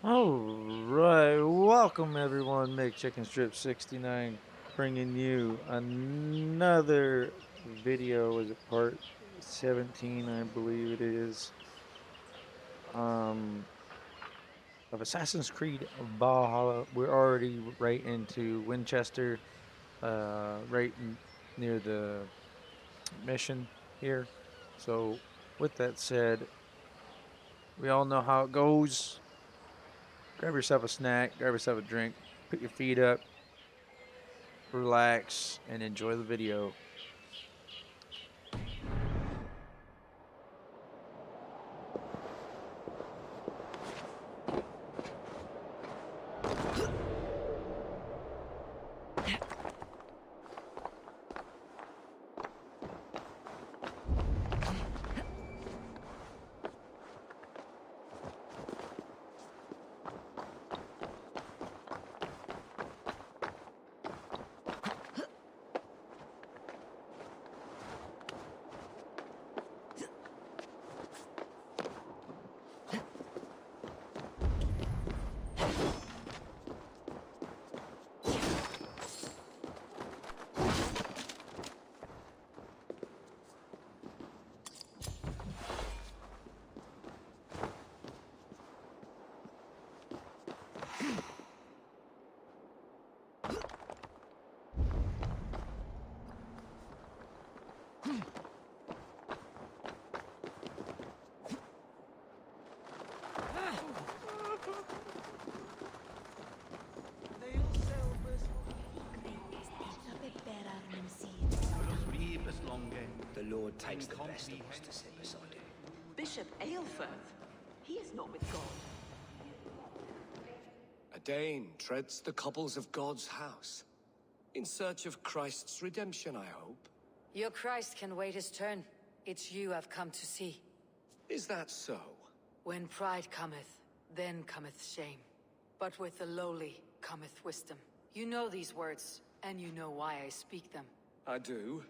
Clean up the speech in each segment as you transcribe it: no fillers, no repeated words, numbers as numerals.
Alright, welcome everyone. Make Chicken Strip 69 bringing you another video. Is it part 17, I believe it is, um, of Assassin's Creed Valhalla. We're already right into Winchester, near the mission here. So, with that said, we all know how it goes. Grab yourself a snack, grab yourself a drink, put your feet up, relax, and enjoy the video. The Lord takes the best of us to sit beside him. Bishop Aelfirth? He is not with God. A Dane treads the cobbles of God's house. In search of Christ's redemption, I hope. Your Christ can wait his turn. It's you I've come to see. Is that so? When pride cometh, then cometh shame. But with the lowly cometh wisdom. You know these words, and you know why I speak them. I do.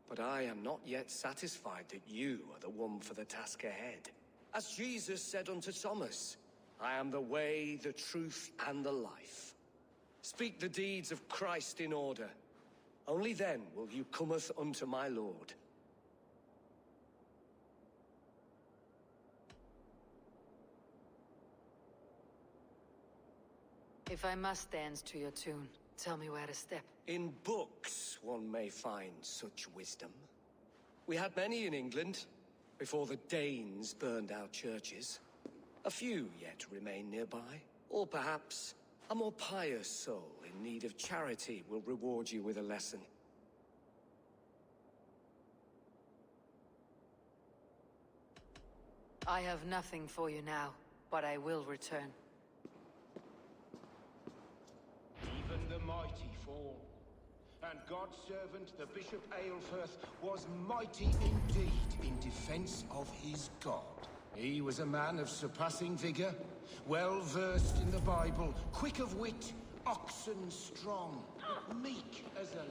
But I am not yet satisfied that you are the one for the task ahead. As Jesus said unto Thomas, I am the way, the truth, and the life. Speak the deeds of Christ in order. Only then will you cometh unto my Lord. If I must dance to your tune, tell me where to step. In books one may find such wisdom. We had many in England, before the Danes burned our churches. A few yet remain nearby. Or perhaps a more pious soul in need of charity will reward you with a lesson. I have nothing for you now, but I will return. Even the mighty fall. And God's servant, the Bishop Aelfirth, was mighty indeed in defense of his God. He was a man of surpassing vigor, well versed in the Bible, quick of wit, oxen strong, meek as a lamb.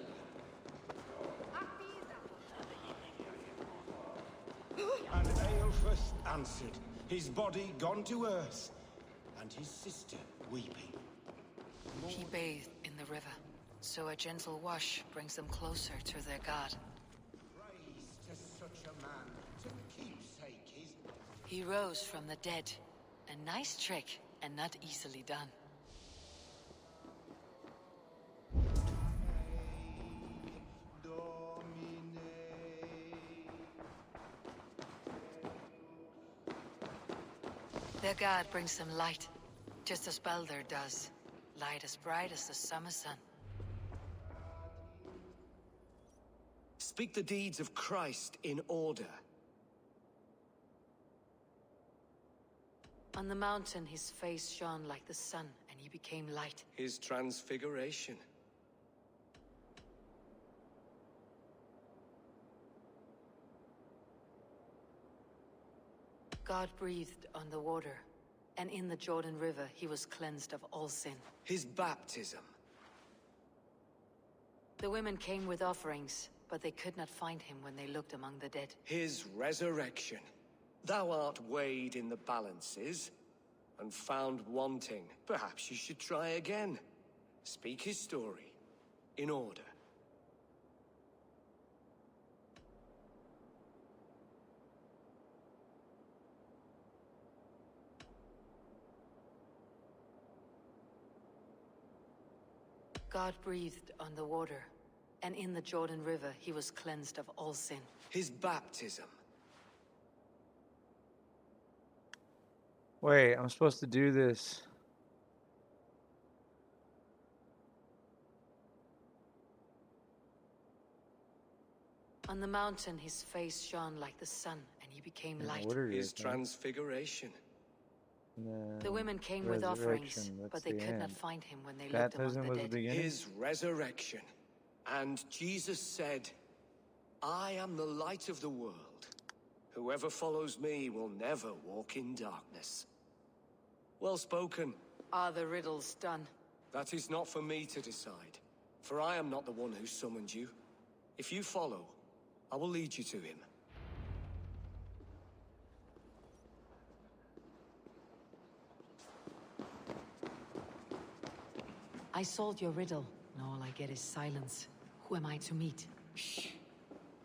And Aelfirth answered, his body gone to earth, and his sister weeping. He bathed in the river, so a gentle wash brings them closer to their God. Praise to such a man, to keepsake his... He rose from the dead. A nice trick, and not easily done. Their God brings them light, just as Baldur does. Light as bright as the summer sun. Speak the deeds of Christ in order. On the mountain, his face shone like the sun, and he became light. His transfiguration. God breathed on the water, and in the Jordan River he was cleansed of all sin. His baptism. The women came with offerings, but they could not find him when they looked among the dead. His resurrection. Thou art weighed in the balances, and found wanting. Perhaps you should try again. Speak his story, in order. God breathed on the water, and in the Jordan River he was cleansed of all sin. His baptism. Wait, I'm supposed to do this. On the mountain his face shone like the sun, and he became light. What it His is, man. transfiguration. No, The women came with offerings, resurrection, that's but they the could not end. find him when they looked among Baptism the was the dead. beginning. His resurrection. And Jesus said, I am the light of the world. Whoever follows me will never walk in darkness. Well spoken. Are the riddles done? That is not for me to decide, for I am not the one who summoned you. If you follow, I will lead you to him. I solved your riddle, and all I get is silence. Who am I to meet? Shh.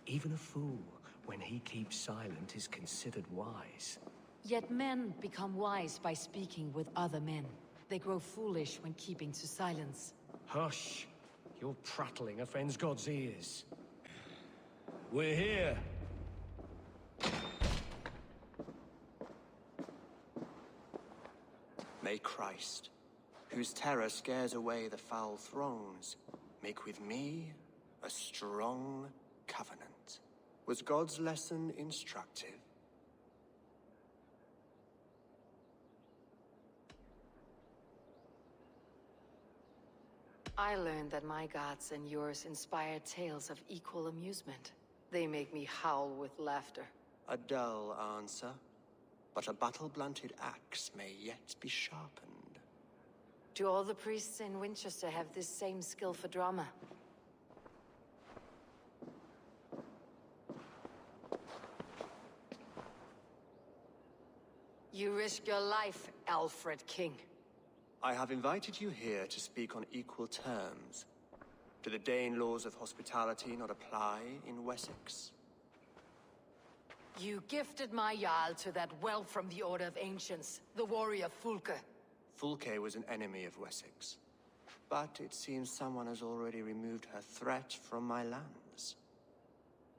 Even a fool, when he keeps silent, is considered wise. Yet men become wise by speaking with other men. They grow foolish when keeping to silence. Hush. Your prattling offends God's ears. We're here. May Christ, whose terror scares away the foul throngs, make with me a strong covenant. Was God's lesson instructive? I learned that my gods and yours inspire tales of equal amusement. They make me howl with laughter. A dull answer, but a battle-blunted axe may yet be sharpened. Do all the priests in Winchester have this same skill for drama? You risk your life, Alfred King. I have invited you here to speak on equal terms. Do the Dane laws of hospitality not apply in Wessex? You gifted my Jarl to that whelp from the Order of Ancients, the warrior Fulke. Fulke was an enemy of Wessex, but it seems someone has already removed her threat from my lands.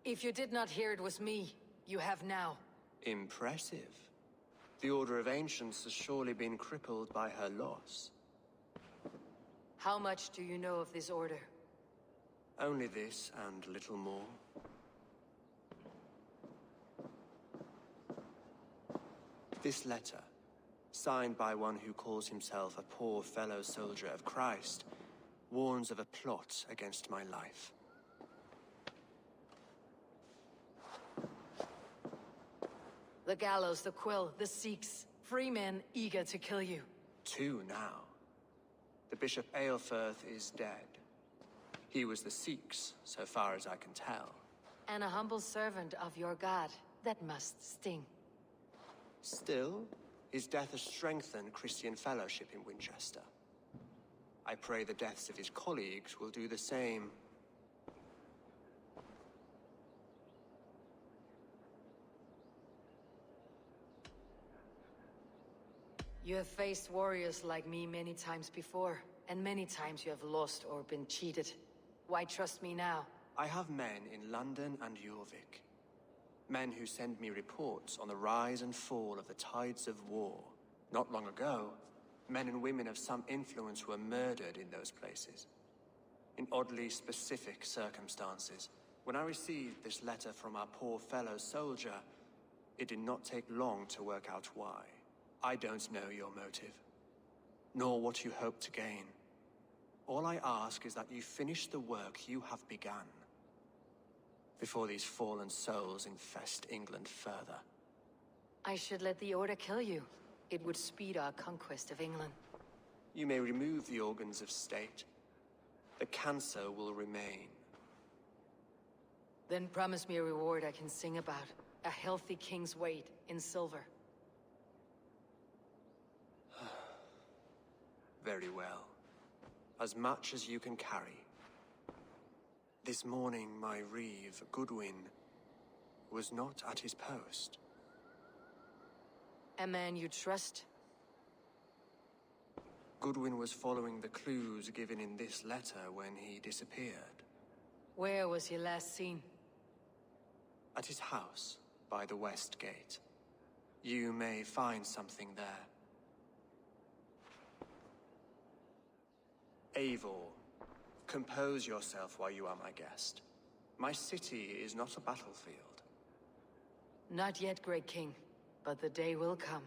If you did not hear it was me, you have now. Impressive. The Order of Ancients has surely been crippled by her loss. How much do you know of this order? Only this and little more. This letter, signed by one who calls himself a poor fellow soldier of Christ, warns of a plot against my life. The gallows, the quill, the Sikhs. Free men eager to kill you. 2 now. The Bishop Aelfirth is dead. He was the Sikhs, so far as I can tell. And a humble servant of your god. That must sting. Still, his death has strengthened Christian fellowship in Winchester. I pray the deaths of his colleagues will do the same. You have faced warriors like me many times before, and many times you have lost or been cheated. Why trust me now? I have men in London and Jorvik. Men who send me reports on the rise and fall of the tides of war. Not long ago, men and women of some influence were murdered in those places. In oddly specific circumstances. When I received this letter from our poor fellow soldier, it did not take long to work out why. I don't know your motive, nor what you hope to gain. All I ask is that you finish the work you have begun, before these fallen souls infest England further. I should let the Order kill you. It would speed our conquest of England. You may remove the organs of state. The cancer will remain. Then promise me a reward I can sing about. A healthy king's weight in silver. Very well. As much as you can carry. This morning, my reeve, Goodwin, was not at his post. A man you trust? Goodwin was following the clues given in this letter when he disappeared. Where was he last seen? At his house, by the west gate. You may find something there. Eivor, compose yourself while you are my guest. My city is not a battlefield. Not yet, Great King, but the day will come.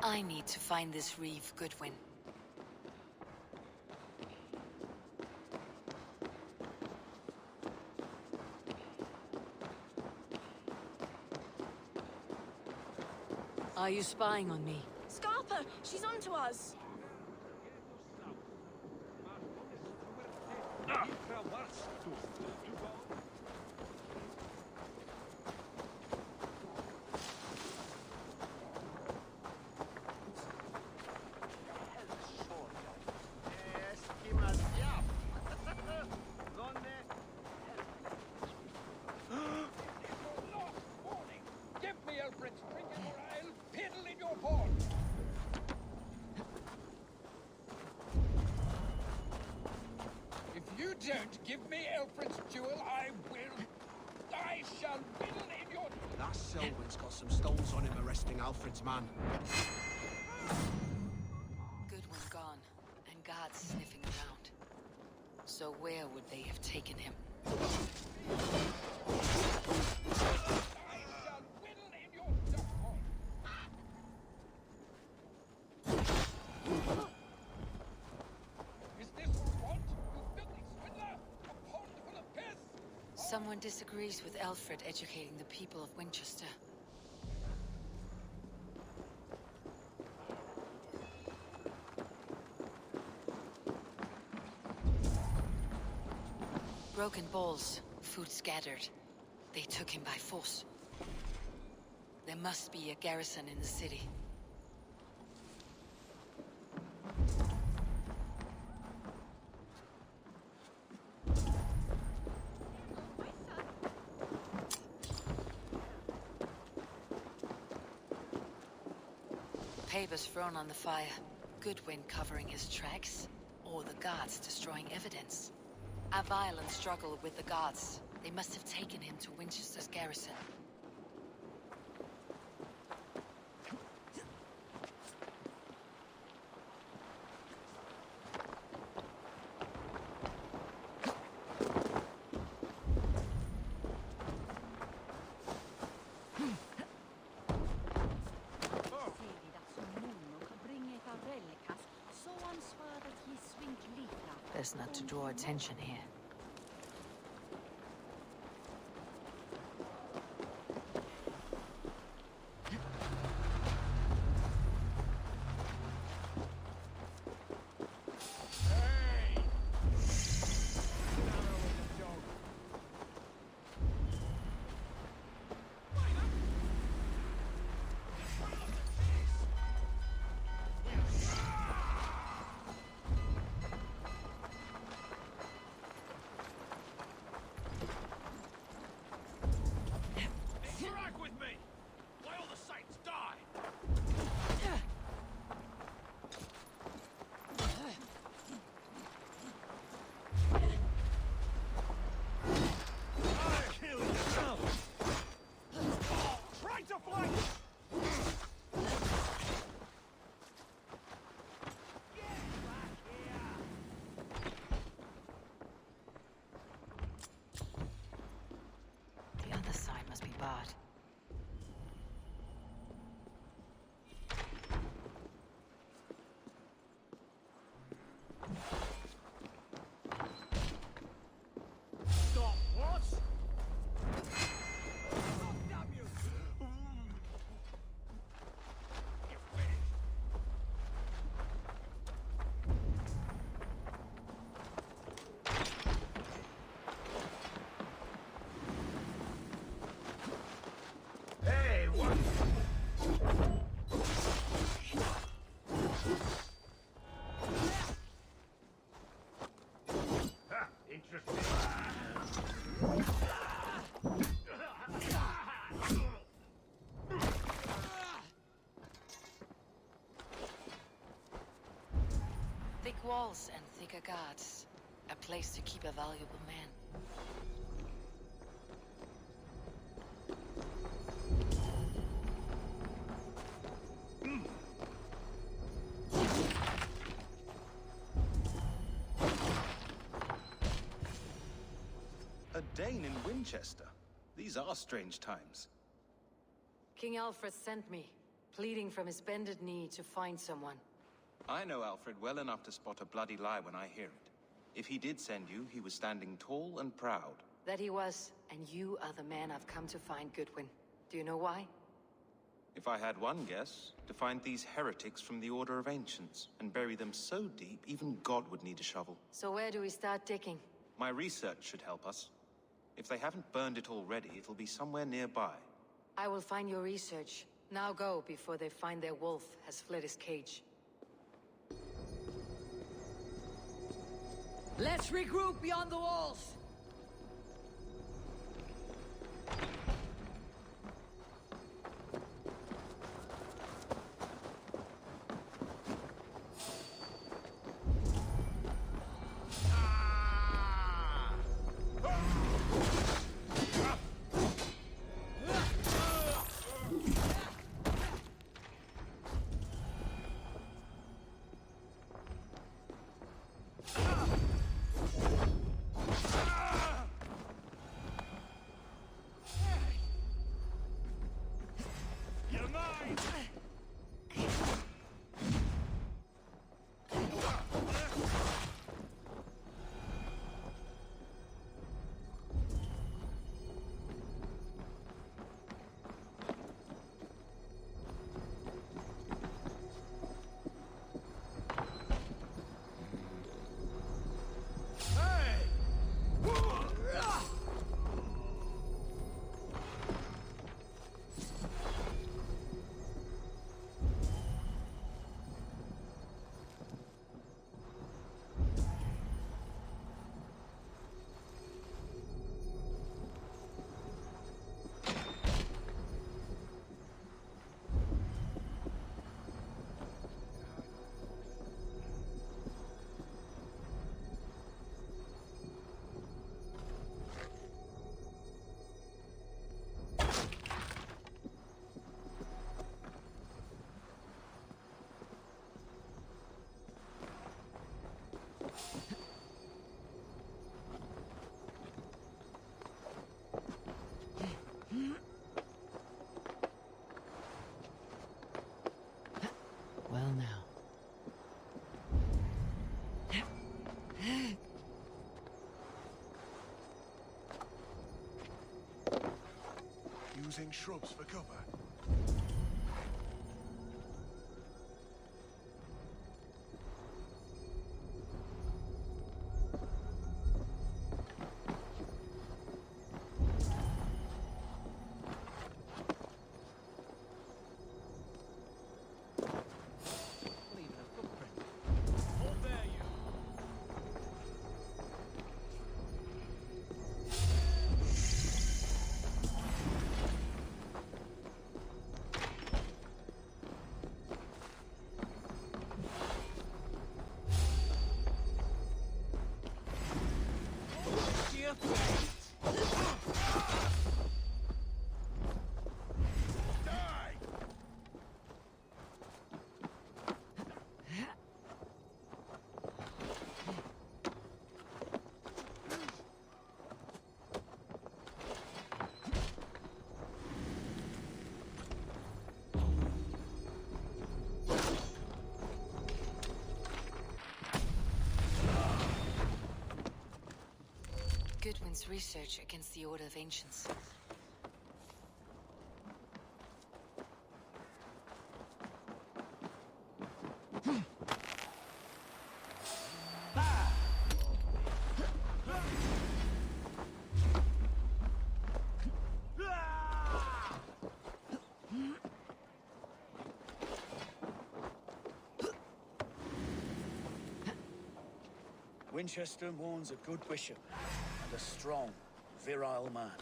I need to find this reeve, Goodwin. Are you spying on me? Scarpa! She's onto us! Don't give me Elfred's jewel, I shall whittle in your... That Selwyn's got some stones on him arresting Alfred's man. Goodwin gone, and guards sniffing around. So where would they have taken him? I shall whittle in your dog. Is this what you want, you filthy swindler? A pond full of piss? Someone disagrees with Alfred educating the people of Winchester. Broken bowls, food scattered. They took him by force. There must be a garrison in the city. Papers thrown on the fire. Goodwin covering his tracks, or the guards destroying evidence. A violent struggle with the guards. They must have taken him to Winchester's garrison. Best not to draw attention here. Thick walls and thicker guards. A place to keep a valuable man. A Dane in Winchester. These are strange times. King Alfred sent me, pleading from his bended knee to find someone. I know Alfred well enough to spot a bloody lie when I hear it. If he did send you, he was standing tall and proud. That he was, and you are the man I've come to find, Goodwin. Do you know why? If I had one guess, to find these heretics from the Order of Ancients, and bury them so deep, even God would need a shovel. So where do we start digging? My research should help us. If they haven't burned it already, it'll be somewhere nearby. I will find your research. Now go, before they find their wolf has fled his cage. Let's regroup beyond the walls! Well now. Using shrubs for cover. Goodwin's research against the Order of Ancients. Winchester mourns a good bishop and a strong, virile man.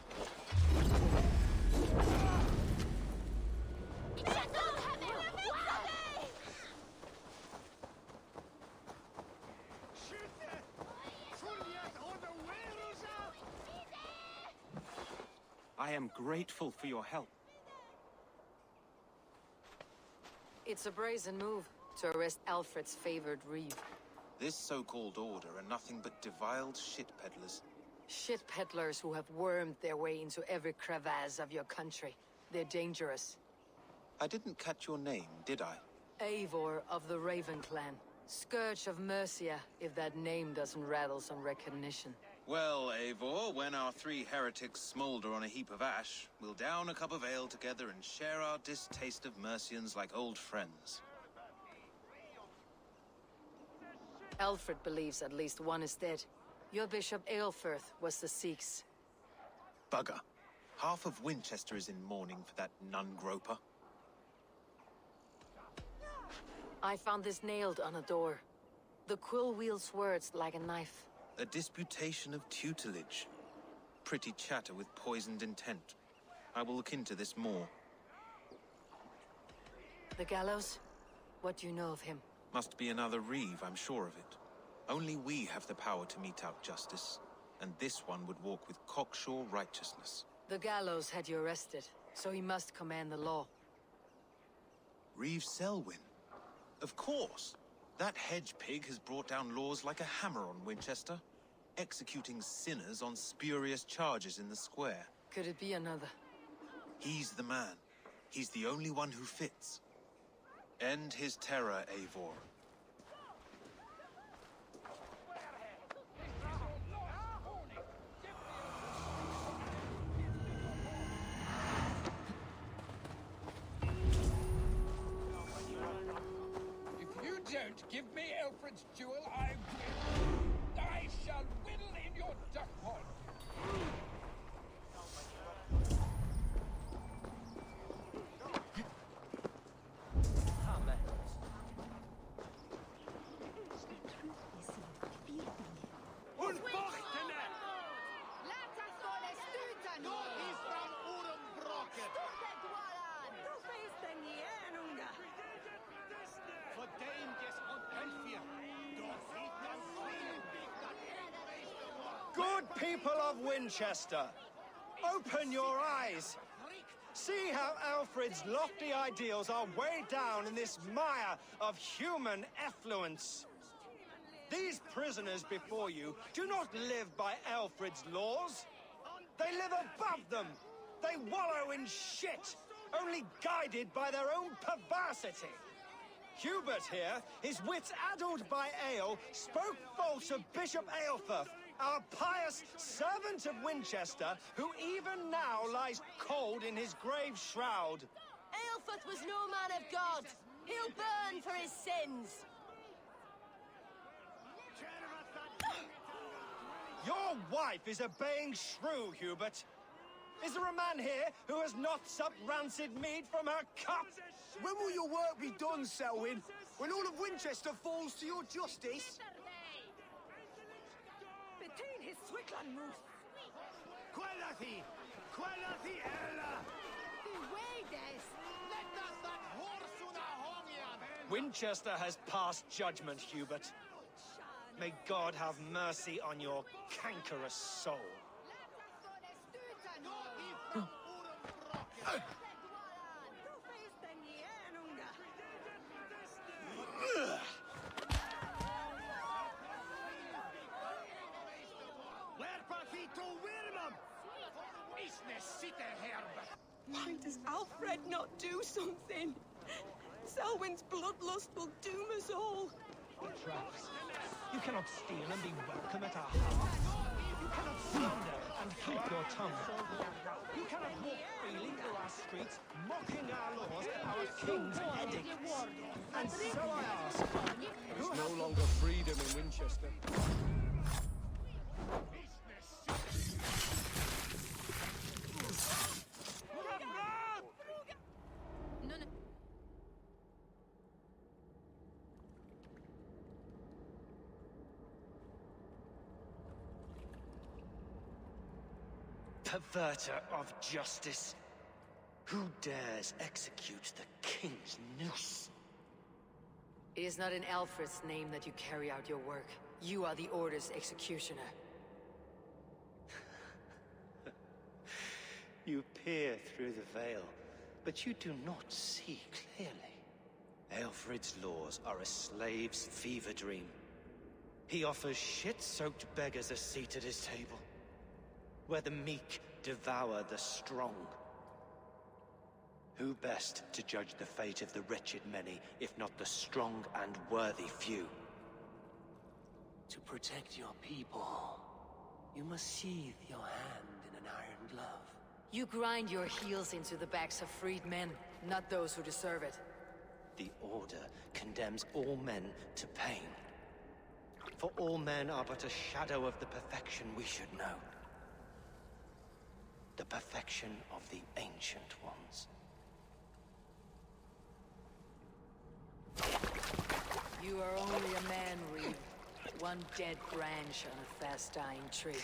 I am grateful for your help. It's a brazen move to arrest Alfred's favored reeve. This so-called order are nothing but deviled shit peddlers. Shit peddlers who have wormed their way into every crevasse of your country. They're dangerous. I didn't catch your name, did I? Eivor of the Raven Clan. Scourge of Mercia, if that name doesn't rattle some recognition. Well, Eivor, when our three heretics smolder on a heap of ash, we'll down a cup of ale together and share our distaste of Mercians like old friends. Alfred believes at least one is dead. Your Bishop Aelfirth was the Sikhs. Bugger. Half of Winchester is in mourning for that nun-groper. I found this nailed on a door. The quill wields words like a knife. A disputation of tutelage. Pretty chatter with poisoned intent. I will look into this more. The gallows? What do you know of him? Must be another reeve, I'm sure of it. Only we have the power to mete out justice, and this one would walk with cocksure righteousness. The gallows had you arrested, so he must command the law. Reeve Selwyn? Of course! That hedge pig has brought down laws like a hammer on Winchester, executing sinners on spurious charges in the square. Could it be another? He's the man. He's the only one who fits. End his terror, Eivor. If you don't give me Alfred's jewel, I shall whittle in your duck pond. Good people of Winchester, open your eyes. See how Alfred's lofty ideals are weighed down in this mire of human effluence. These prisoners before you do not live by Alfred's laws. They live above them. They wallow in shit, only guided by their own perversity. Hubert here, his wits addled by ale, spoke false of Bishop Aelfirth, our pious servant of Winchester, who even now lies cold in his grave shroud. Aelfirth was no man of God. He'll burn for his sins. Your wife is obeying shrew, Hubert. Is there a man here who has not supped rancid mead from her cup? When will your work be done, Selwyn? When all of Winchester falls to your justice? Between his Swickland moose. Quellati! Quellati ella! Winchester has passed judgment, Hubert. May God have mercy on your cankerous soul. Why does Alfred not do something? Selwyn's bloodlust will doom us all. Traps. You cannot steal and be welcome at our house. You cannot slander and keep your tongue. You cannot walk freely through our streets, mocking our laws, our king's edicts. And so I ask, who There's no longer freedom in Winchester. perverter of justice. Who dares execute the king's noose? It is not in Alfred's name that you carry out your work. You are the Order's executioner. You peer through the veil, but you do not see clearly. Alfred's laws are a slave's fever dream. He offers shit-soaked beggars a seat at his table, where the meek devour the strong. Who best to judge the fate of the wretched many, if not the strong and worthy few? To protect your people, you must sheathe your hand in an iron glove. You grind your heels into the backs of freed men, not those who deserve it. The Order condemns all men to pain. For all men are but a shadow of the perfection we should know. The perfection of the Ancient Ones. You are only a man, Reeve. One dead branch on a fast-dying tree.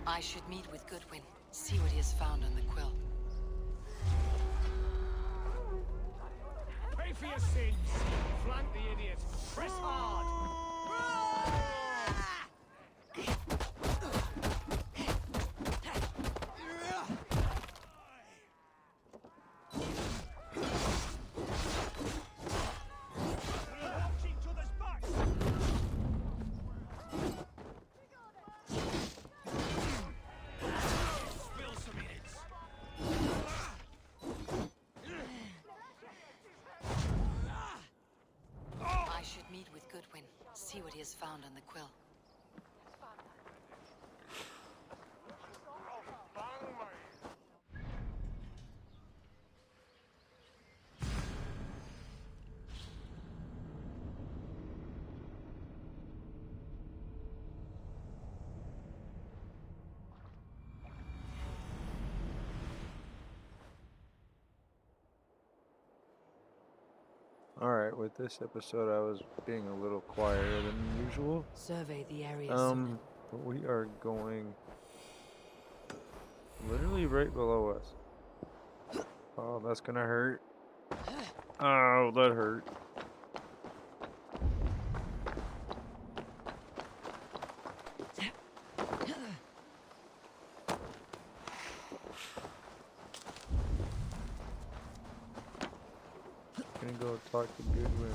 I should meet with Goodwin, see what he has found on the quill. Pay for your sins! Flank the idiots! Press hard! I should meet with Goodwin, see what he has found on the quill. Alright, with this episode I was being a little quieter than usual. Survey the area. But we are going literally right below us. Oh, that's gonna hurt. Oh, that hurt. Gonna go talk to Goodwin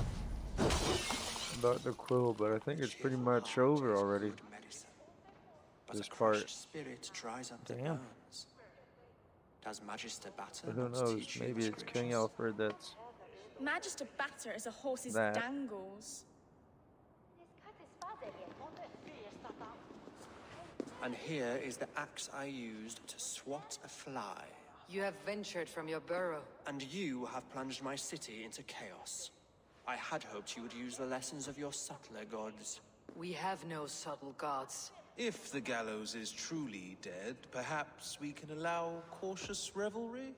about the quill, but I think it's pretty much over already. This part. Spirit dries up the Damn. bones. Does Magister Batter But who not knows? teach you Maybe the it's King scriptures? Alfred that's Magister Batter is a horse's that. dangles. And here is the axe I used to swat a fly. You have ventured from your burrow. And you have plunged my city into chaos. I had hoped you would use the lessons of your subtler gods. We have no subtle gods. If the gallows is truly dead, perhaps we can allow cautious revelry?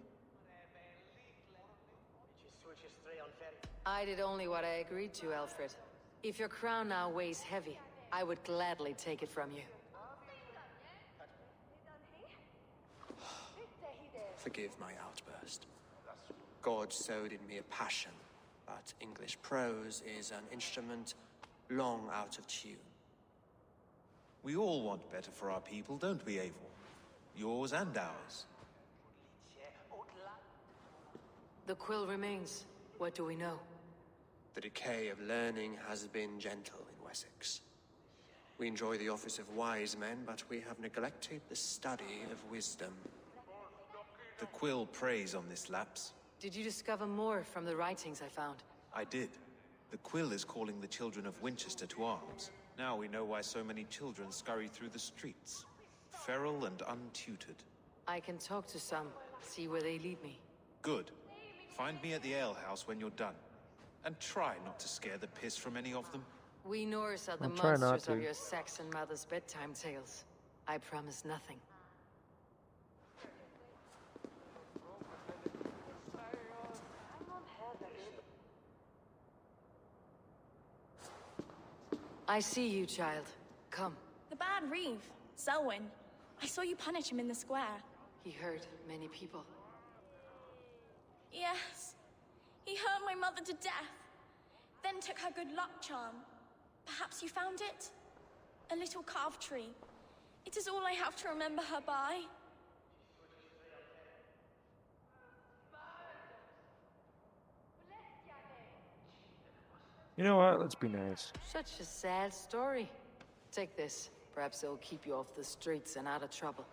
I did only what I agreed to, Alfred. If your crown now weighs heavy, I would gladly take it from you. Forgive my outburst. God sowed in me a passion, but English prose is an instrument long out of tune. We all want better for our people, don't we, Eivor? Yours and ours. The quill remains. What do we know? The decay of learning has been gentle in Wessex. We enjoy the office of wise men, but we have neglected the study of wisdom. The quill preys on this lapse. Did you discover more from the writings I found? I did. The quill is calling the children of Winchester to arms. Now we know why so many children scurry through the streets, feral and untutored. I can talk to some, see where they lead me. Good. Find me at the alehouse when you're done. And try not to scare the piss from any of them. We Norse are the I'll try not monsters to. of your Saxon mother's bedtime tales. I promise nothing. I see you, child. Come. The bad Reeve, Selwyn. I saw you punish him in the square. He hurt many people. Yes. He hurt my mother to death. Then took her good luck charm. Perhaps you found it? A little carved tree. It is all I have to remember her by. You know what? Let's be nice. Such a sad story. Take this. Perhaps it'll keep you off the streets and out of trouble.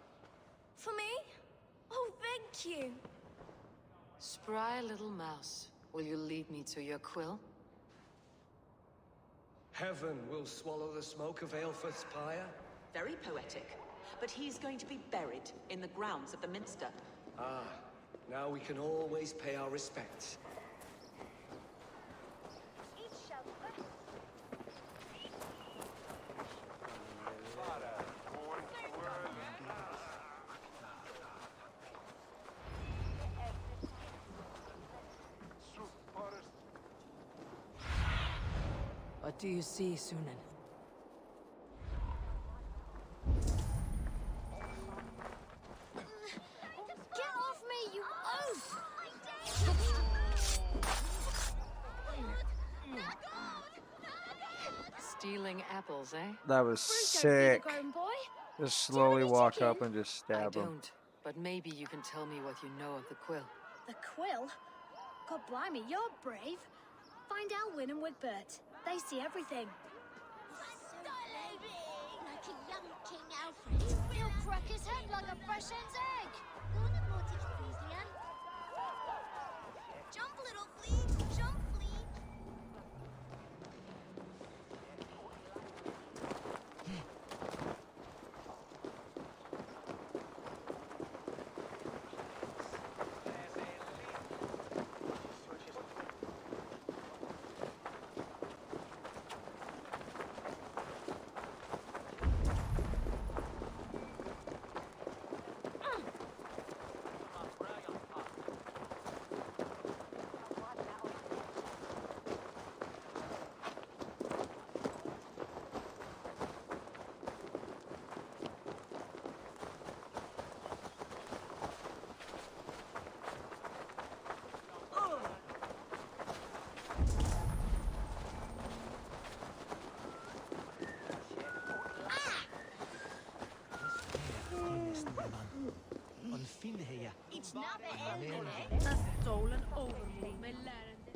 For me? Oh, thank you. Spry little mouse. Will you lead me to your quill? Heaven will swallow the smoke of Aelfred's pyre. Very poetic. But he's going to be buried in the grounds of the Minster. Ah, now we can always pay our respects. What do you see, Sunan? Get off me, you oaf! Stealing apples, eh? That was sick. Just slowly walk up and just stab him. I don't, but maybe you can tell me what you know of the quill. The quill? God blimey, you're brave. Find Alwyn and Wigbert. They see everything. Like a young King Alfred. He'll crack his head like a fresh hen's egg. Jump, little flea! Jump, flea! It's not the a stolen overlord med lärande.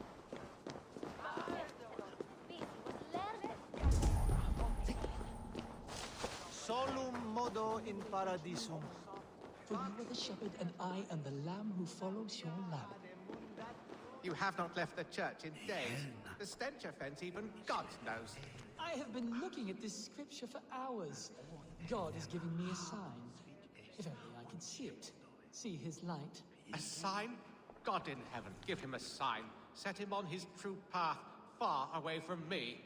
Solum modo in paradisum. For you are the shepherd, and I am the lamb who follows your lamb. You have not left the church in days. The stench offense even God knows. I have been looking at this scripture for hours. God is giving me a sign. If only I can see it. See his light. A sign? God in heaven, give him a sign. Set him on his true path, far away from me.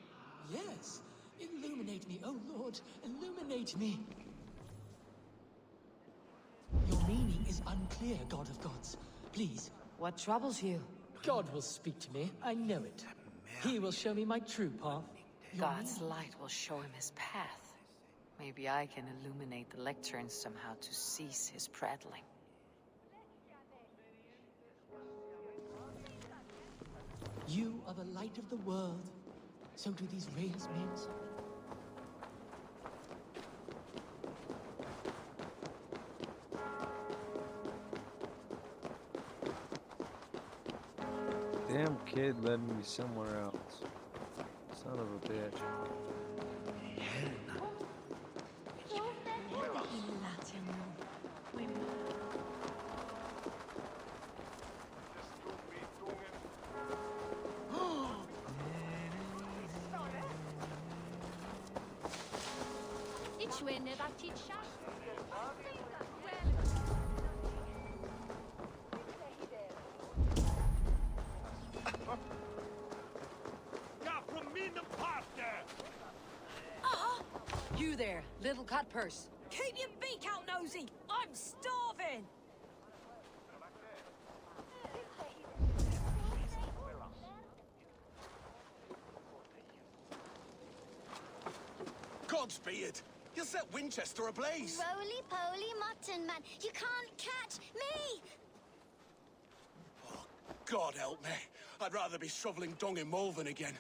Yes. Illuminate me, oh Lord. Illuminate me. Your meaning is unclear, God of gods. Please. What troubles you? God will speak to me. I know it. He will show me my true path. God's light will show him his path. Maybe I can illuminate the lectern somehow to cease his prattling. You are the light of the world. So do these rails means. Damn kid led me somewhere else. Son of a bitch. You there, little cut purse. Keep your speak out, nosy! I'm starving! Godspeed! You'll set Winchester ablaze! Roly-poly mutton man, you can't catch me! God help me. I'd rather be shoveling dung in Malvern again.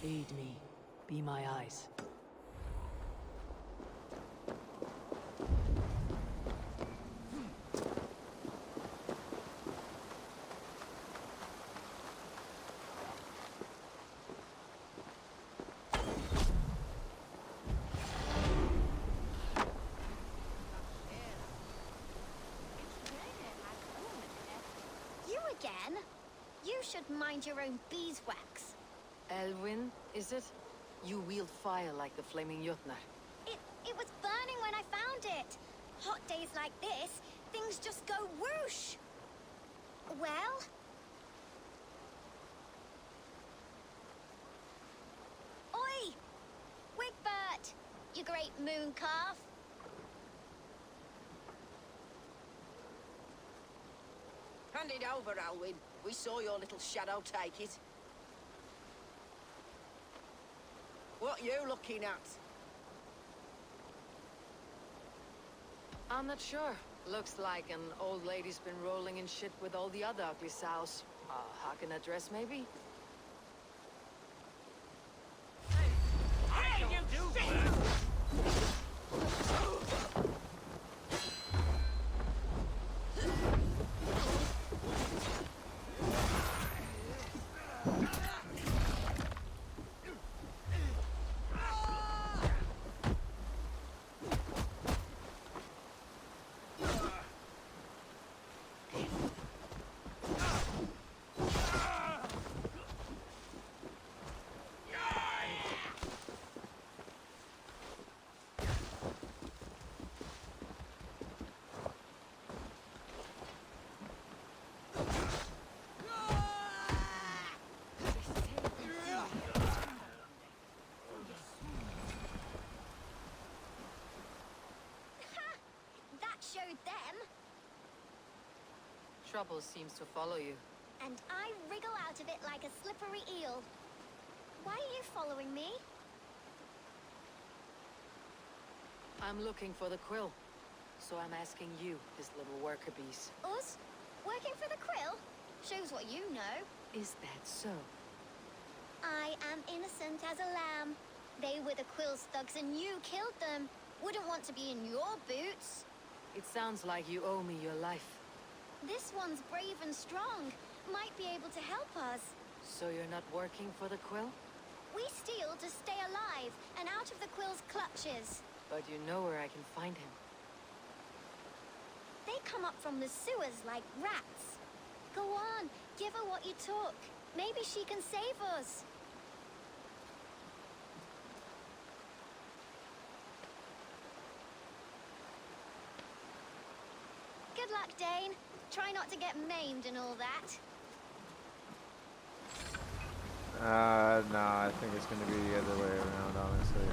Lead me. Be my eyes. You again? You should mind your own beeswax. Elwyn, is it? You wield fire like the flaming Jotnar. It was burning when I found it. Hot days like this, things just go whoosh. Well? Oi! Wigbert! You great moon calf. Hand it over, Alwyn. We saw your little shadow take it. What you looking at? I'm not sure. Looks like an old lady's been rolling in shit with all the other ugly sows. How can I dress, maybe? Hey, you do That showed them. Trouble seems to follow you. And I wriggle out of it like a slippery eel. Why are you following me? I'm looking for the quill. So I'm asking you, his little worker bees. Us? Working for the Quill? Shows what you know. Is that so? I am innocent as a lamb. They were the Quill's thugs and you killed them. Wouldn't want to be in your boots. It sounds like you owe me your life. This one's brave and strong. Might be able to help us. So you're not working for the quill? We steal to stay alive and out of the Quill's clutches. But you know where I can find him. They come up from the sewers like rats. Go on, give her what you took. Maybe she can save us. Good luck, Dane. Try not to get maimed and all that. Nah, I think it's gonna be the other way around, honestly.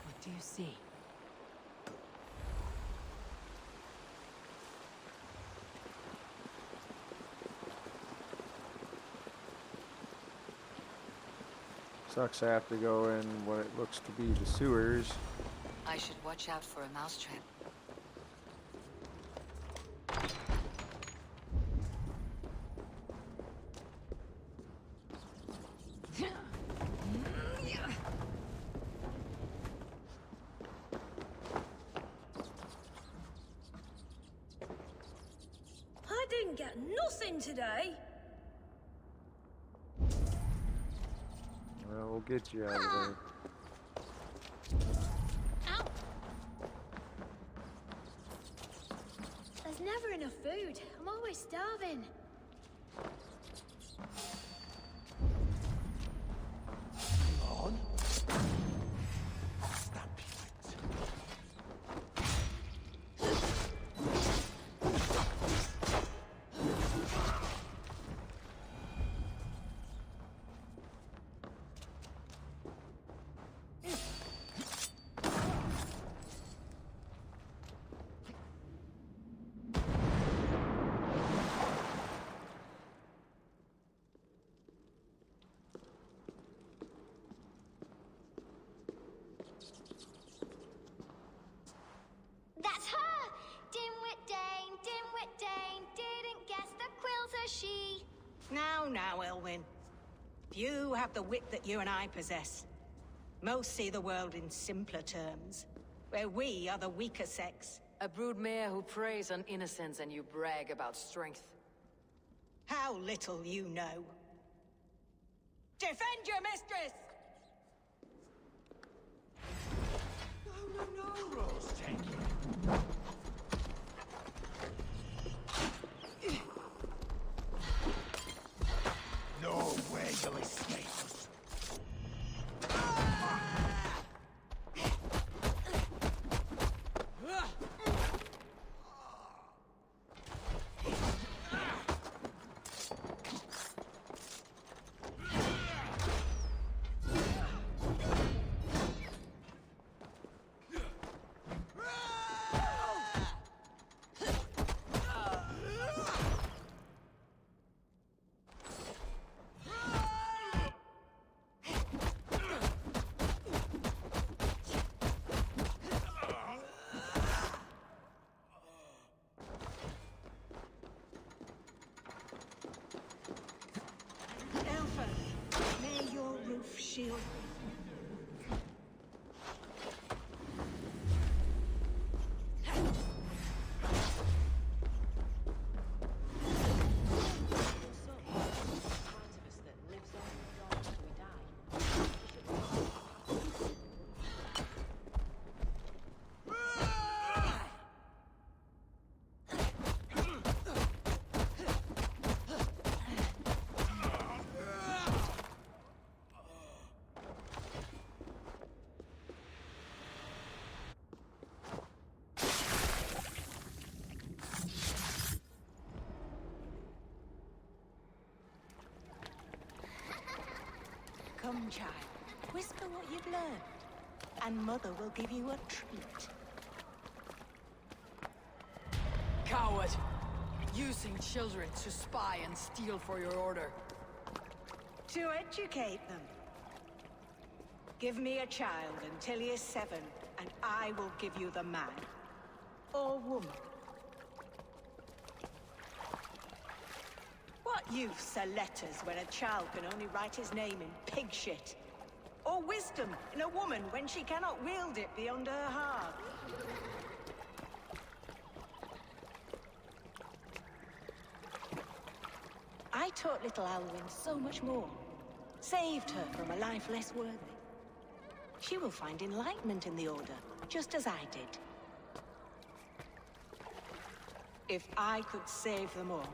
What do you see? Sucks I have to go in what it looks to be the sewers. I should watch out for a mousetrap. didn't get nothing today. Well, we'll get you out of there. Ow! There's never enough food. I'm always starving. On. That's her! Dimwit Dane, didn't guess the quill's a she. Now, Elwyn. You have the wit that you and I possess. Most see the world in simpler terms, where we are the weaker sex. A broodmare who preys on innocence and you brag about strength. How little you know. Defend your mistress! No, Rose, take it. No way you'll escape us. Alpha, may your roof shield me. Come, child. Whisper what you've learned, and Mother will give you a treat. Coward! Using children to spy and steal for your order. To educate them. Give me a child until he is 7, and I will give you the man. Or woman. What use are letters when a child can only write his name in pig shit? Or wisdom in a woman when she cannot wield it beyond her heart? I taught little Alwyn so much more. Saved her from a life less worthy. She will find enlightenment in the Order, just as I did. If I could save them all,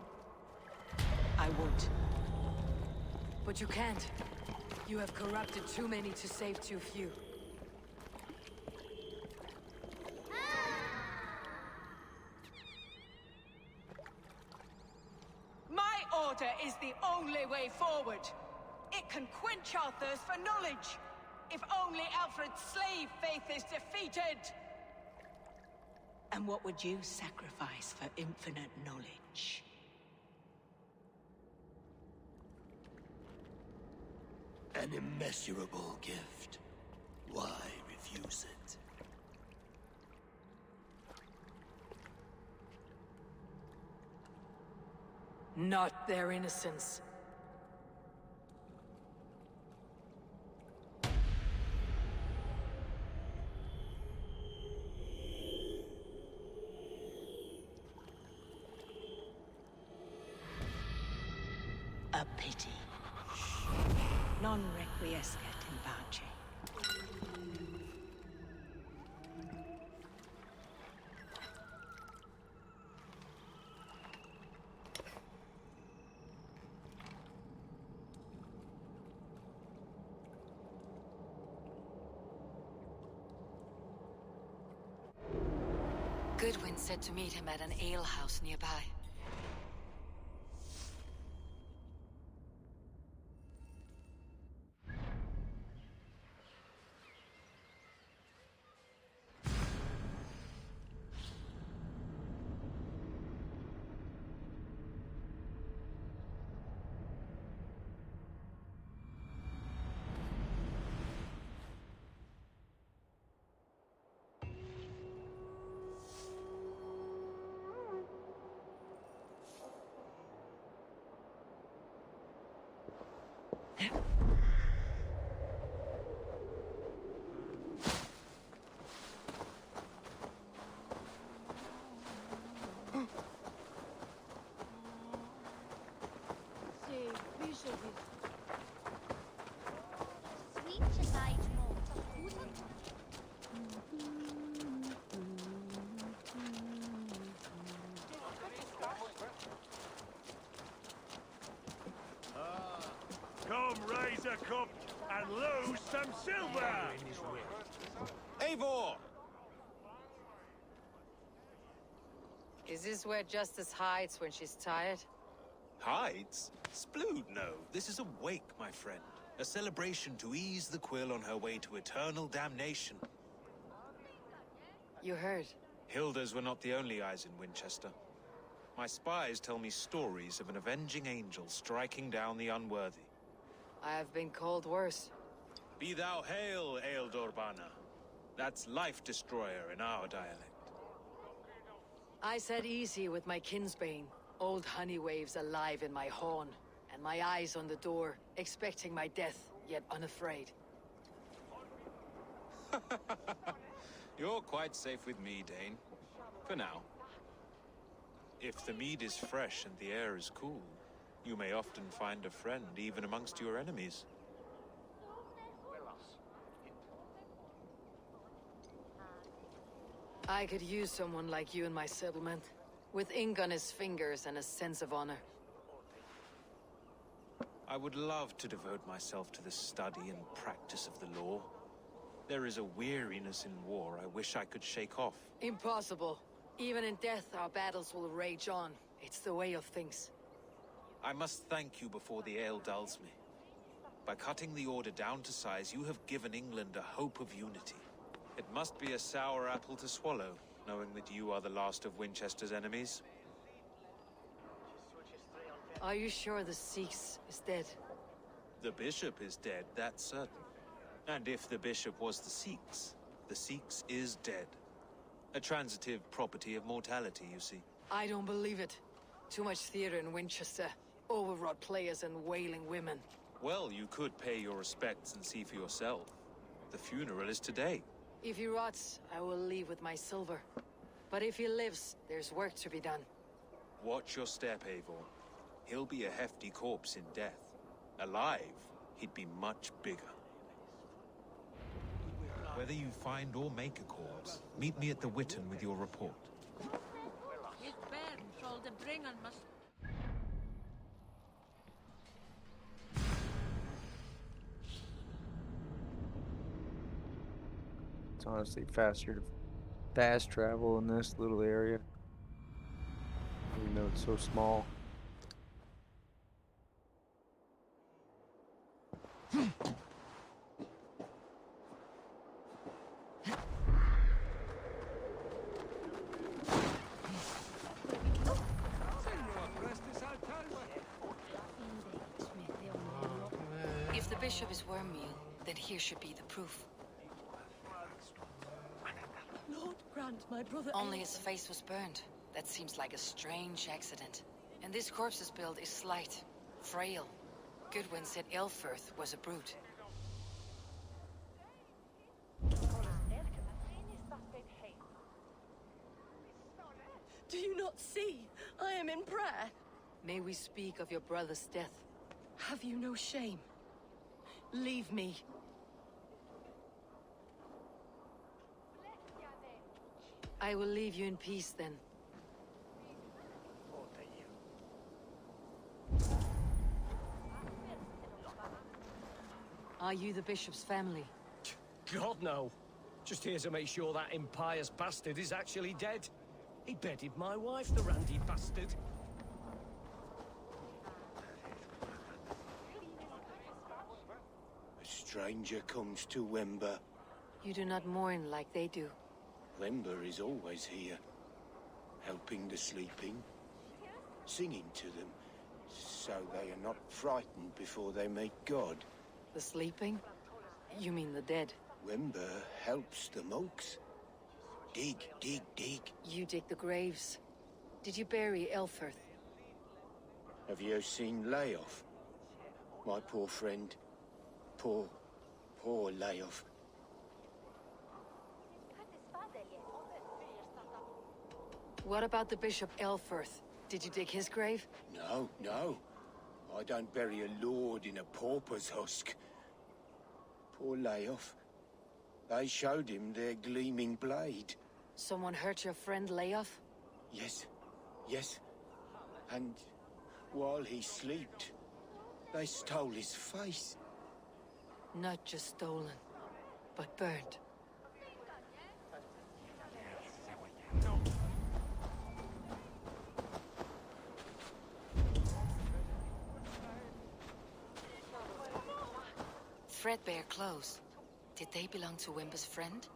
I would. But you can't. You have corrupted too many to save too few. My order is the only way forward. It can quench our thirst for knowledge. If only Alfred's slave faith is defeated. And what would you sacrifice for infinite knowledge? An immeasurable gift. Why refuse it? Not their innocence. non requiescat in pace. Goodwin said to meet him at an alehouse nearby. Come raise a cup and lose some silver! Eivor! Is this where Justice hides when she's tired? Hides? Splood, no. This is a wake, my friend. A celebration to ease the quill on her way to eternal damnation. You heard. Hilda's were not the only eyes in Winchester. My spies tell me stories of an avenging angel striking down the unworthy. I have been called worse. Be thou hail, Ealdorbanna. That's Life Destroyer in our dialect. I sat easy with my kinsbane, old honey waves alive in my horn, and my eyes on the door, expecting my death, yet unafraid. You're quite safe with me, Dane. For now. If the mead is fresh and the air is cool, you may often find a friend even amongst your enemies. I could use someone like you in my settlement, with ink on his fingers and a sense of honor. I would love to devote myself to the study and practice of the law. There is a weariness in war I wish I could shake off. Impossible. Even in death, our battles will rage on. It's the way of things. I must thank you before the ale dulls me. By cutting the order down to size, you have given England a hope of unity. It must be a sour apple to swallow, knowing that you are the last of Winchester's enemies. Are you sure the Sikhs is dead? The bishop is dead, that's certain. And if the bishop was the Sikhs is dead. A transitive property of mortality, you see. I don't believe it. Too much theater in Winchester. Overwrought players and wailing women. Well, you could pay your respects and see for yourself. The funeral is today. If he rots, I will leave with my silver. But if he lives, there's work to be done. Watch your step, Eivor. He'll be a hefty corpse in death. Alive, he'd be much bigger. Whether you find or make a corpse, meet me at the Witten with your report. His bairn shall the bring and must... It's honestly faster to fast travel in this little area, even though it's so small. If the bishop is wormmeal, then here should be the proof. Lord grant my brother... Only his face was burned. That seems like a strange accident. And this corpse's build is slight, frail. Goodwin said Aelfirth was a brute. Do you not see? I am in prayer. May we speak of your brother's death? Have you no shame? Leave me. I will leave you in peace then. Are you the bishop's family? God, no. Just here to make sure that impious bastard is actually dead. He bedded my wife, the randy bastard. A stranger comes to Wember. You do not mourn like they do. Wember is always here, helping the sleeping, singing to them, so they are not frightened before they meet God. The sleeping? You mean the dead? Wember helps the monks. Dig, dig, dig. You dig the graves. Did you bury Elfirth? Have you seen Layoff? My poor friend. Poor Layoff. What about the Bishop Elfirth? Did you dig his grave? No, no. I don't bury a lord in a pauper's husk. Poor Layoff. They showed him their gleaming blade. Someone hurt your friend Layoff? Yes, yes. And while he slept, they stole his face. Not just stolen, but burnt. Threadbare clothes. Did they belong to Wimber's friend?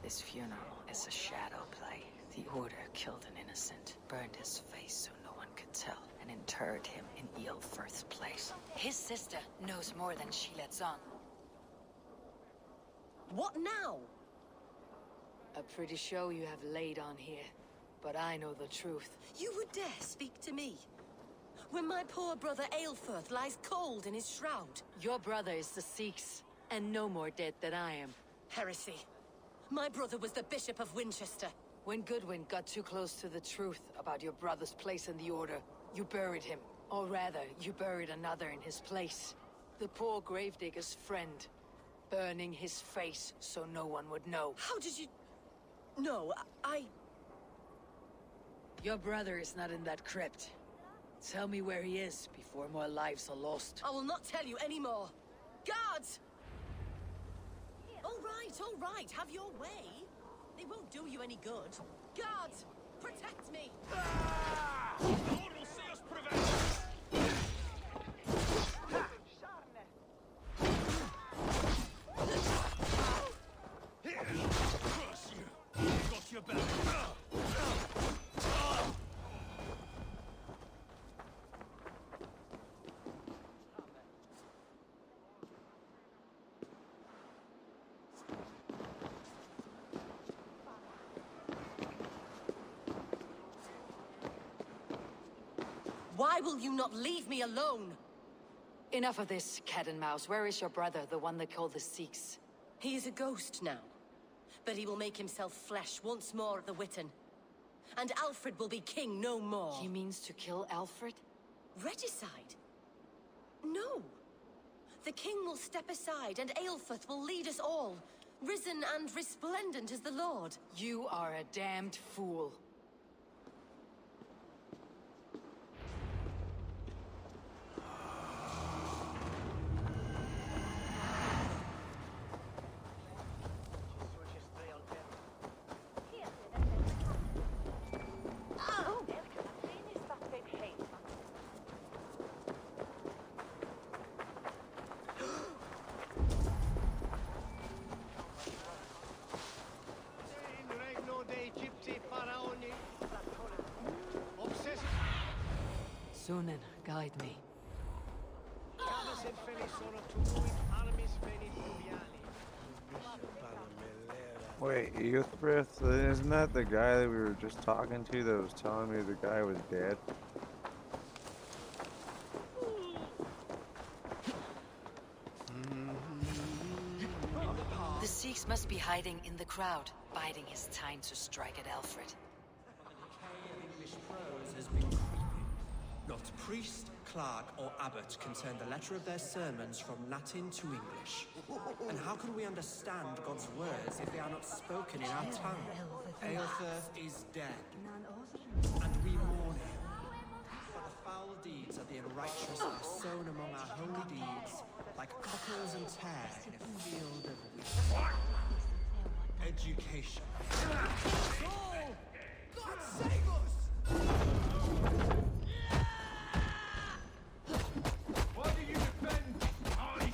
This funeral is a shadow play. The Order killed an innocent, burned his face so no one could tell, and interred him in Ealfirth's place. His sister knows more than she lets on. What now? A pretty show you have laid on here, but I know the truth. You would dare speak to me? When my poor brother Aelfirth lies cold in his shroud. Your brother is the Sikhs, and no more dead than I am. Heresy. My brother was the Bishop of Winchester. When Goodwin got too close to the truth about your brother's place in the Order, you buried him. Or rather, you buried another in his place. The poor gravedigger's friend. Burning his face so no one would know. How did you... No, I... Your brother is not in that crypt. Tell me where he is before more lives are lost. I will not tell you anymore. Guards! All right, have your way. They won't do you any good. Guards, protect me! The Lord will see us prevail! Here, curse you! Got your back. Why will you not leave me alone? Enough of this, cat and mouse. Where is your brother, the one they call the Sikhs? He is a ghost now. But he will make himself flesh once more at the Witten. And Alfred will be king no more. He means to kill Alfred? Regicide? No. The king will step aside and Aelfirth will lead us all. Risen and resplendent as the Lord. You are a damned fool. Sunan, guide me. Wait, Youthbrith, isn't that the guy that we were just talking to that was telling me the guy was dead? The Sikhs must be hiding in the crowd, biding his time to strike at Alfred. The decay of English prose has been creeping. Not priest, clerk or abbot can turn the letter of their sermons from Latin to English? And how can we understand God's words if they are not spoken in our tongue? Aelfirth is dead, and we mourn him. But the foul deeds of the unrighteous are sown among our holy deeds, like cockles and tare in a field of wheat. Education. God save us! Why do you defend I?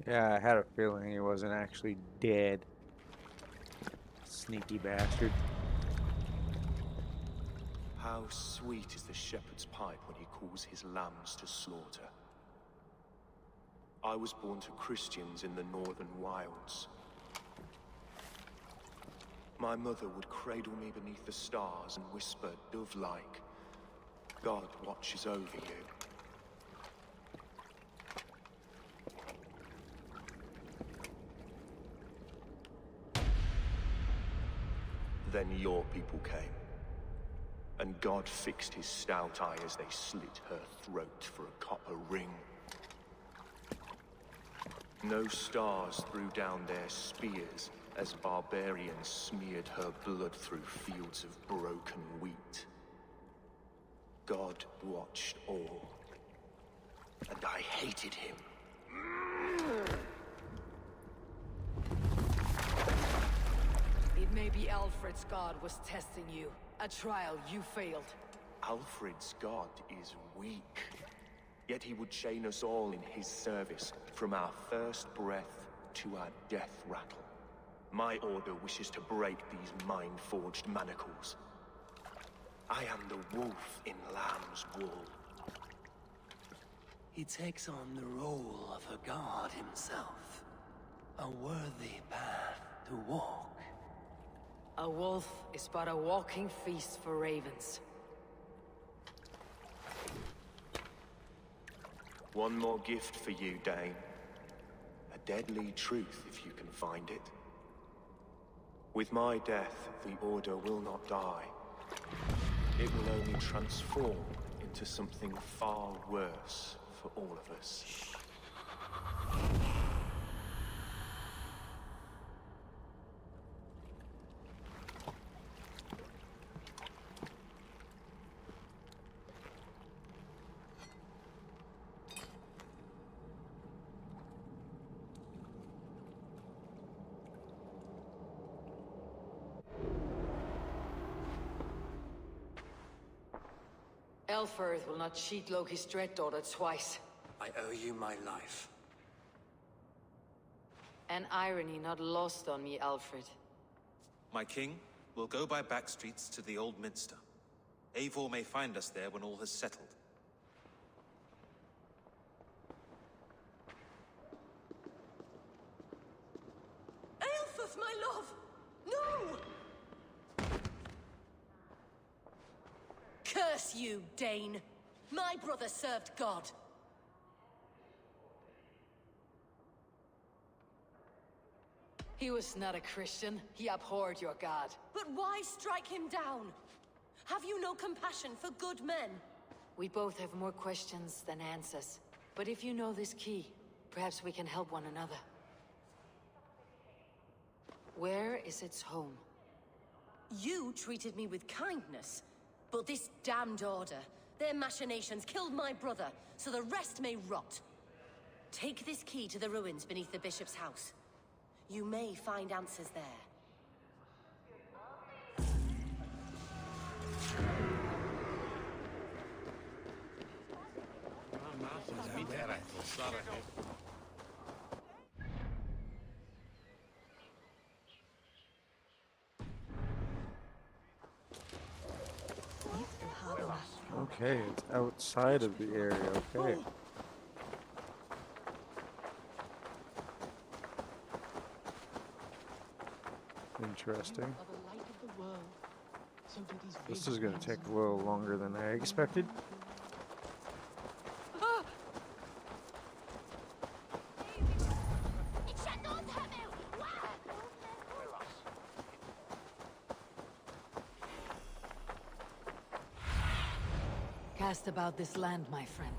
Yeah, I had a feeling he wasn't actually dead. Sneaky bastard. How sweet is the shepherd's pipe when he calls his lambs to slaughter. I was born to Christians in the northern wilds. My mother would cradle me beneath the stars and whisper, dove-like, God watches over you. Then your people came, and God fixed his stout eye as they slit her throat for a copper ring. No stars threw down their spears as barbarians smeared her blood through fields of broken wheat. God watched all, and I hated him. It may be Alfred's god was testing you. A trial you failed. Alfred's god is weak, yet he would chain us all in his service, from our first breath to our death rattle. My order wishes to break these mind-forged manacles. I am the wolf in lamb's wool. He takes on the role of a god himself. A worthy path to walk. A wolf is but a walking feast for ravens. One more gift for you, Dane. A deadly truth, if you can find it. With my death, the Order will not die. It will only transform into something far worse for all of us. Elfirth will not cheat Loki's dread daughter twice. I owe you my life. An irony not lost on me, Alfred. My king, we'll go by back streets to the Old Minster. Eivor may find us there when all has settled. Aelfirth, my love! No! Curse you, Dane! My brother served God. He was not a Christian. He abhorred your god. But why strike him down? Have you no compassion for good men? We both have more questions than answers. But if you know this key, perhaps we can help one another. Where is its home? You treated me with kindness, but this damned Order, their machinations killed my brother, so the rest may rot. Take this key to the ruins beneath the Bishop's house. You may find answers there. Okay, it's outside of the area, okay. Interesting. This is going to take a little longer than I expected. hast about this land, my friend?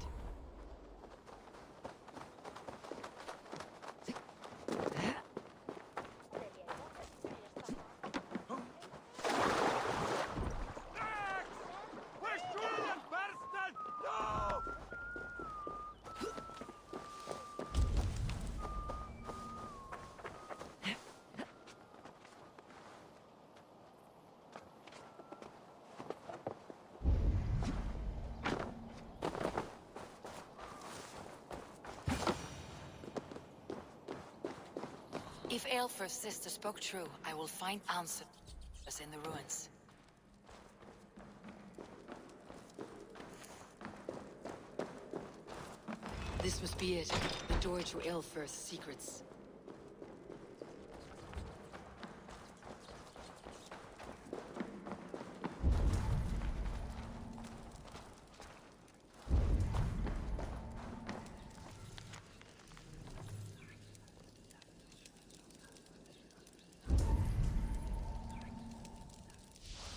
If Aelfr's sister spoke true, I will find answers in the ruins. This must be it. The door to Aelfr's secrets.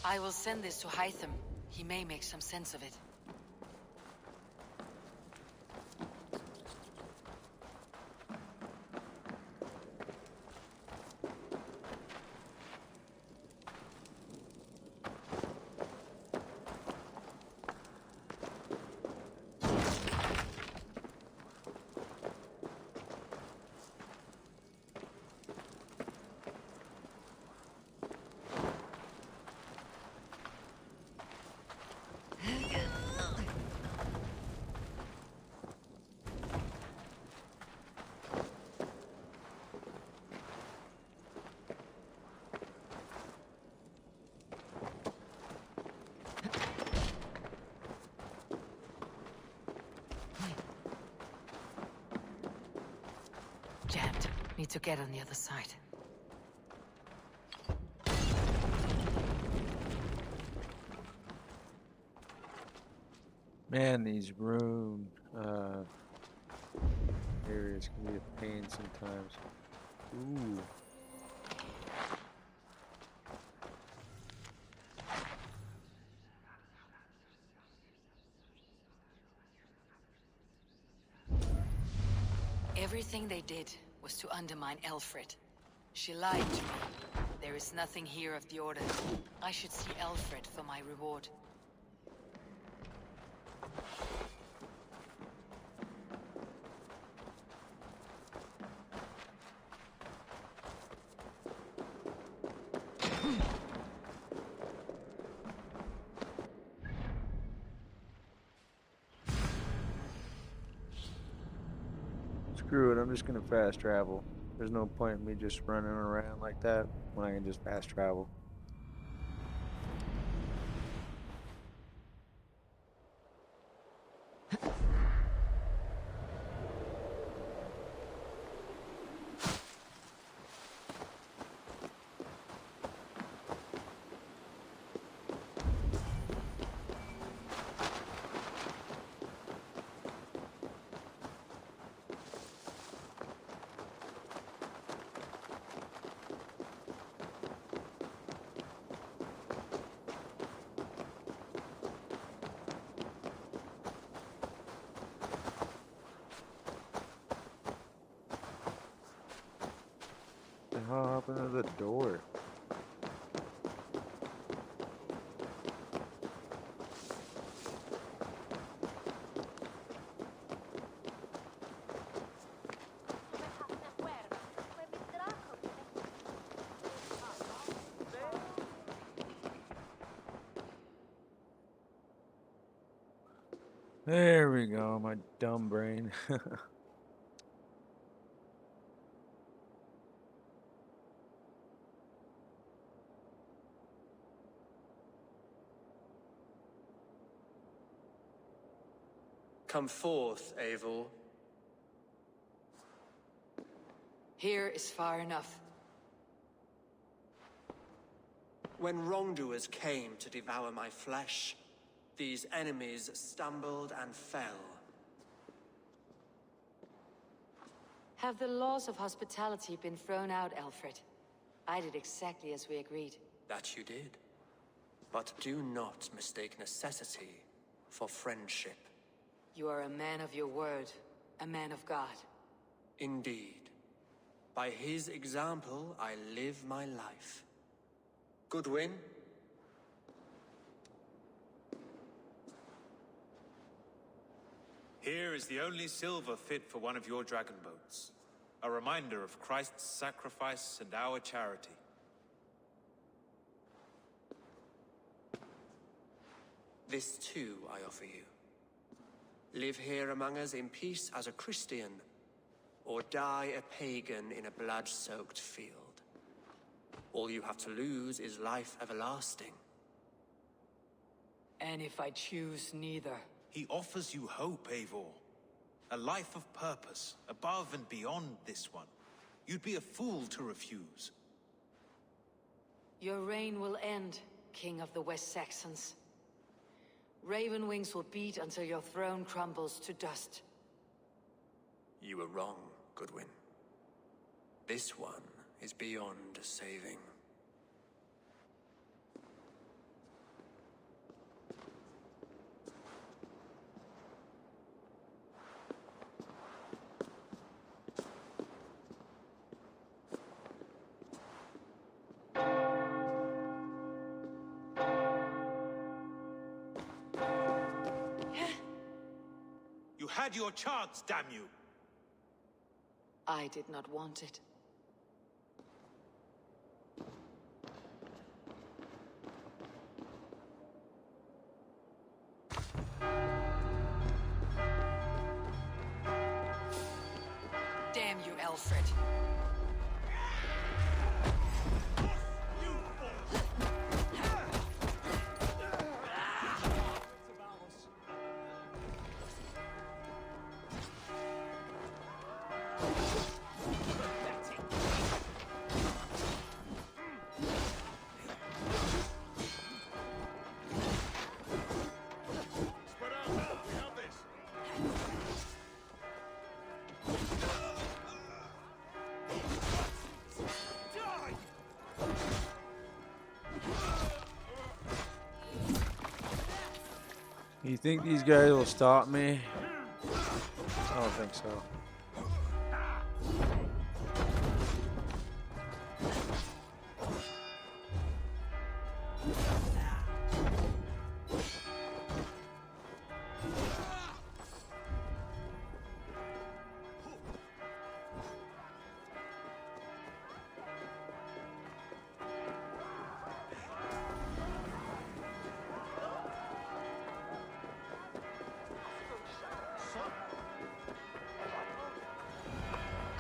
I will send this to Hytham. He may make some sense of it. Jammed. Need to get on the other side. Man, these rune areas can be a pain sometimes. Ooh. Everything they did was to undermine Aelfred. She lied to me. There is nothing here of the Order. I should see Aelfred for my reward. Screw it, I'm just gonna fast travel. There's no point in me just running around like that when I can just fast travel. How happened to the door? There we go, my dumb brain. Come forth, Eivor. Here is far enough. When wrongdoers came to devour my flesh, these enemies stumbled and fell. Have the laws of hospitality been thrown out, Aelfred? I did exactly as we agreed. That you did. But do not mistake necessity for friendship. You are a man of your word, a man of God. Indeed. By his example, I live my life. Goodwin? Here is the only silver fit for one of your dragon boats. A reminder of Christ's sacrifice and our charity. This too I offer you. Live here among us in peace as a Christian, or die a pagan in a blood-soaked field. All you have to lose is life everlasting. And if I choose neither? He offers you hope, Eivor. A life of purpose, above and beyond this one. You'd be a fool to refuse. Your reign will end, King of the West Saxons. Raven wings will beat until your throne crumbles to dust. You were wrong, Goodwin. This one is beyond saving. You had your chance, damn you! I did not want it. Damn you, Alfred. You think these guys will stop me? I don't think so.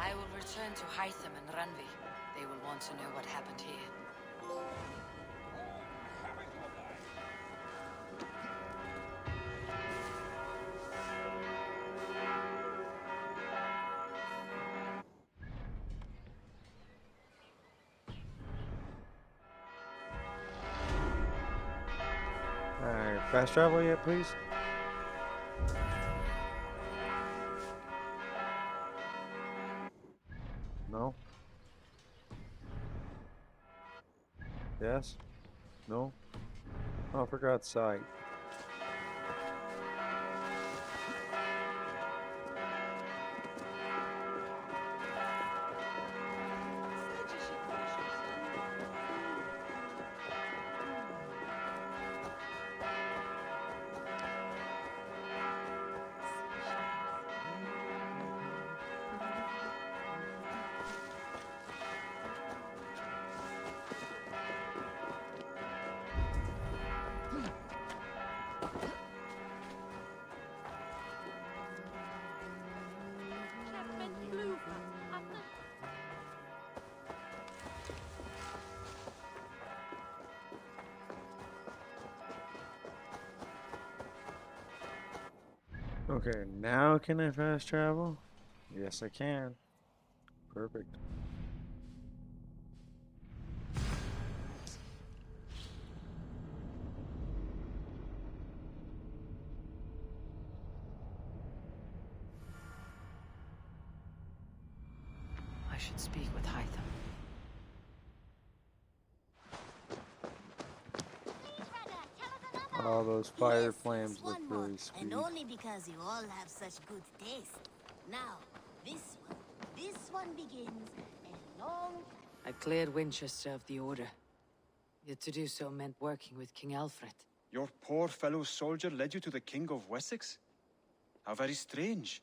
I will return to Hytham and Runvi. They will want to know what happened here. Alright, fast travel yet, please? No? Yes? No? Oh, for God's sake. Okay, now can I fast travel? Yes, I can. Perfect. I should speak with Hytham. Oh, those fire flames look really sweet. And only because you all have such good taste. Now, this one begins a long... I cleared Winchester of the Order. Yet to do so meant working with King Alfred. Your poor fellow soldier led you to the King of Wessex? How very strange.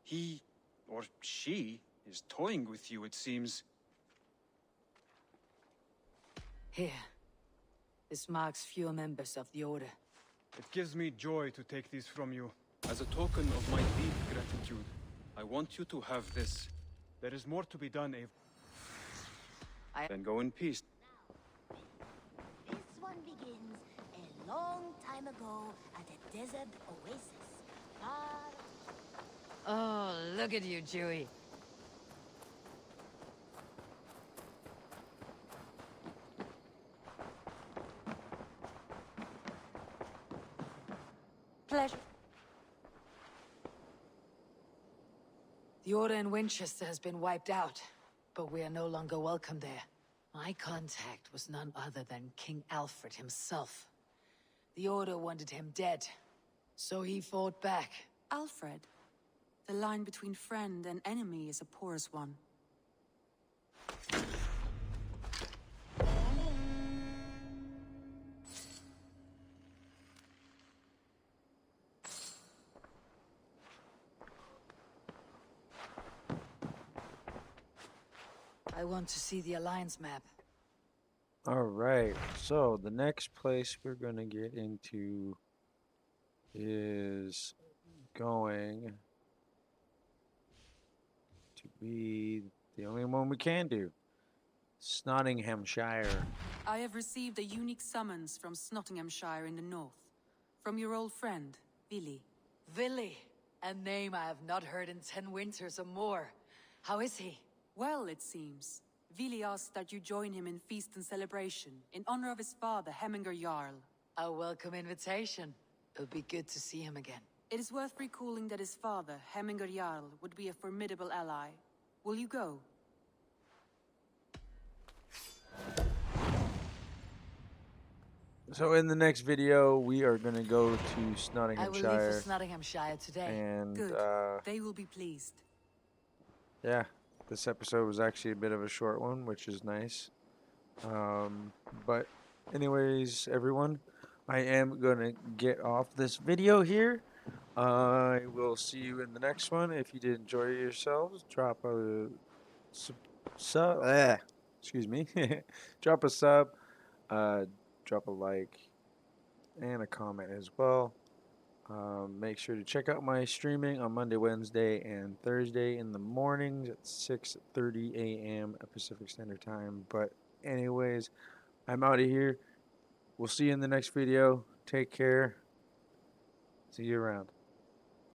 He, or she, is toying with you, it seems. Here. This marks fewer members of the Order. It gives me joy to take these from you. As a token of my deep gratitude, I want you to have this. There is more to be done, Then go in peace. This one begins a long time ago at a desert oasis. Oh, look at you, Dewey. Pleasure. The Order in Winchester has been wiped out, but we are no longer welcome there. My contact was none other than King Alfred himself. The Order wanted him dead, so he fought back. Alfred, the line between friend and enemy is a porous one. I want to see the Alliance map. Alright, so the next place we're going to get into is going to be the only one we can do. Nottinghamshire. I have received a unique summons from Nottinghamshire in the north. From your old friend, Vili. Vili, a name I have not heard in 10 winters or more. How is he? Well, it seems. Vili asked that you join him in feast and celebration, in honor of his father, Hemminger Jarl. A welcome invitation. It'll be good to see him again. It is worth recalling that his father, Hemminger Jarl, would be a formidable ally. Will you go? So in the next video, we are going to go to I will leave Nottinghamshire. for Nottinghamshire today. And, Good. They will be pleased. yeah, this episode was actually a bit of a short one, which is nice. But anyways, everyone, I am going to get off this video here. I will see you in the next one. If you did enjoy yourselves, drop a sub. Excuse me. Drop a sub. Drop a like and a comment as well. Make sure to check out my streaming on Monday, Wednesday, and Thursday in the mornings at 6:30 a.m. Pacific Standard Time. But anyways, I'm out of here. We'll see you in the next video. Take care. See you around.